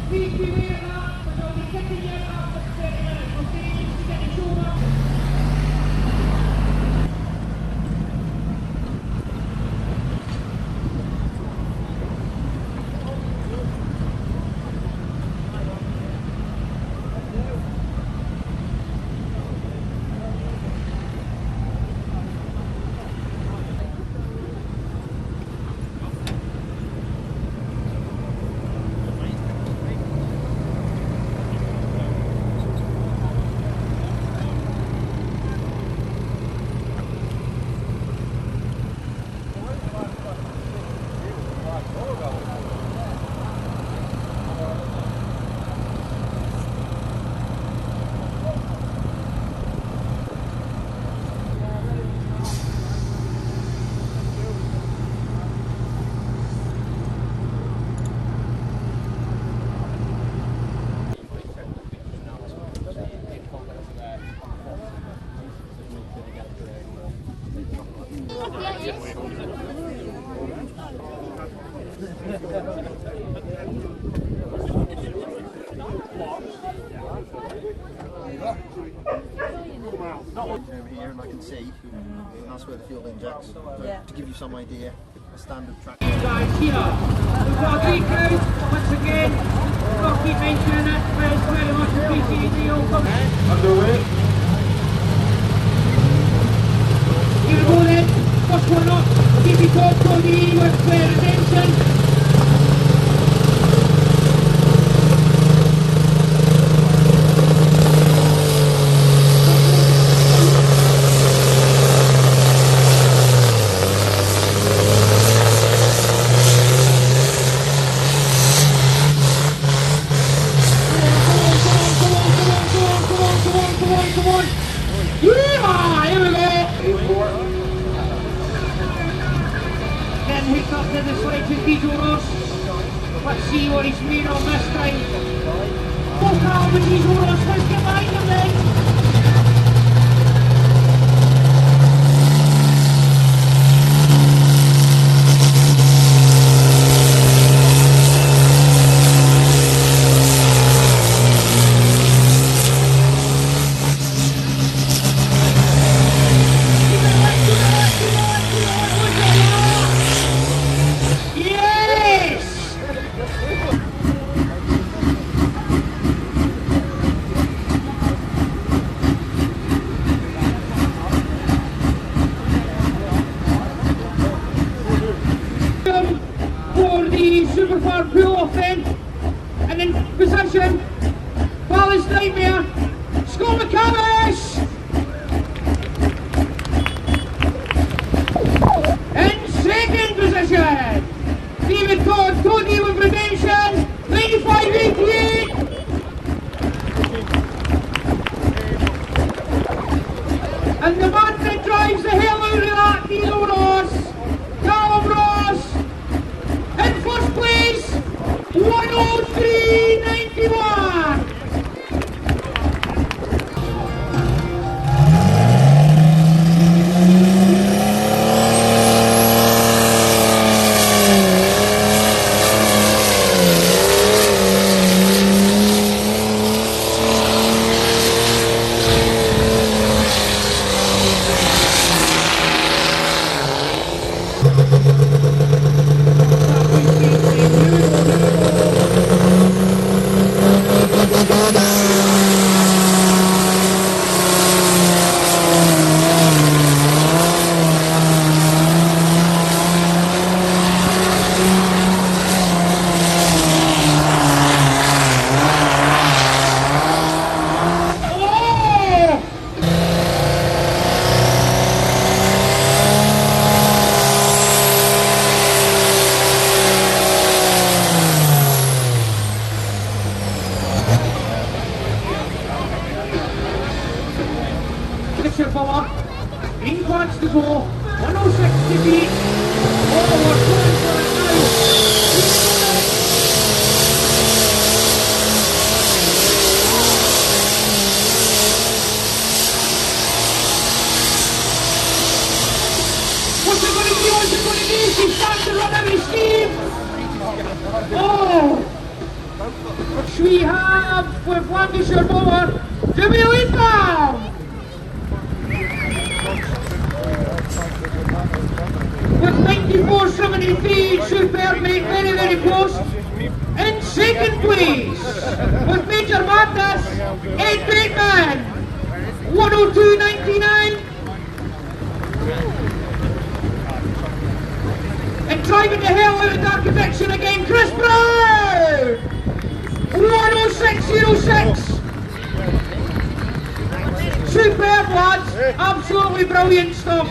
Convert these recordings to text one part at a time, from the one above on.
Please be aware that we're going to be kicking you after 30 minutes. Okay, just to get the shoulder. Over here, and I can see, and that's where the fuel injects. So to give you some idea, a standard track. You guys here, we've got a great crowd once again. I'll keep mentioning it. Very much appreciated you all coming. Underway. Here we go then. First one up, GB Top Cody with Redemption. Hooks up to the selection Diesel Ross. Let's see what he's made on this time. Full car with Diesel Ross, let's get behind him then. Super far pull off then, and then position, Ballast Nightmare, Scott McCavish! In second position, David Todd, Tony with Redemption, 95.88. And the man that drives the hell out of that, Diesel Ross, Callum Ross, in first place, 103.91. Green flags to go, 106 to beat. Oh, we're going for it now. What's it going to do? What's it going to do? She's starting to run out of steam. Oh! We have with Lancashire motor, Jimmy Leatham. With 94.73, superb mate, very, very close. In second place, with Major Madness, Ed Bateman, 102.99. And driving the hell out of dark conviction again, Chris Brown, 106.06. Superb lads, absolutely brilliant stuff.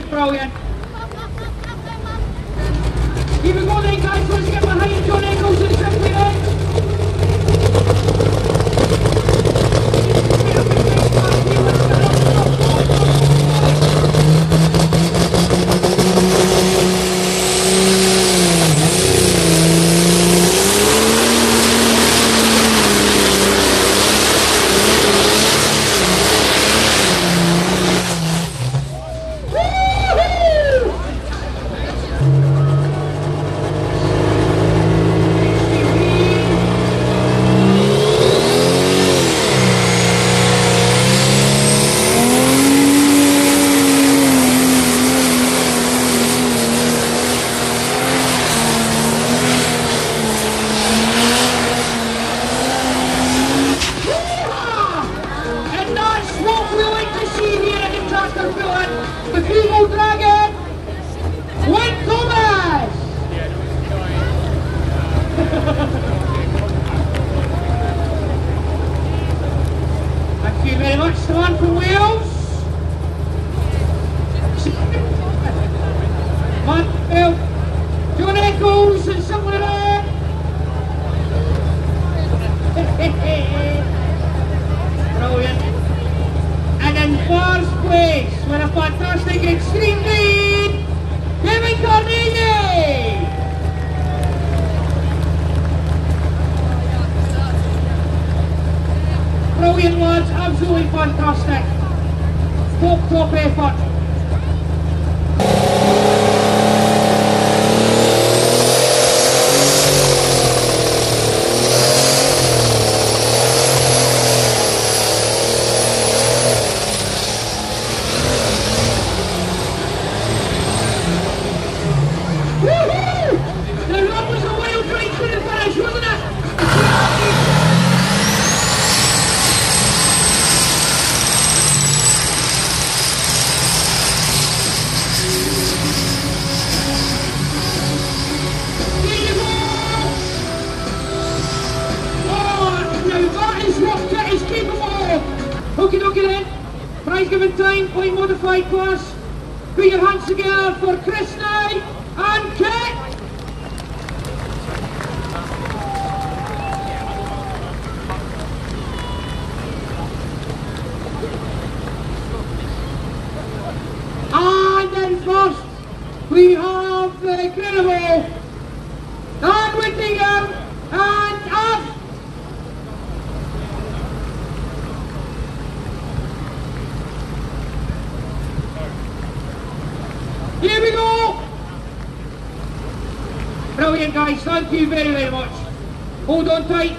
Brilliant. Here we go then guys, let's get behind John Eccles and simply then. Brilliant lads, absolutely fantastic. Top effort. is given time for modified class. Put your hands together for Chris now and Kit. And then first we have the incredible Dan Whittingham and up. Here we go! Brilliant guys, thank you very, very much. Hold on tight.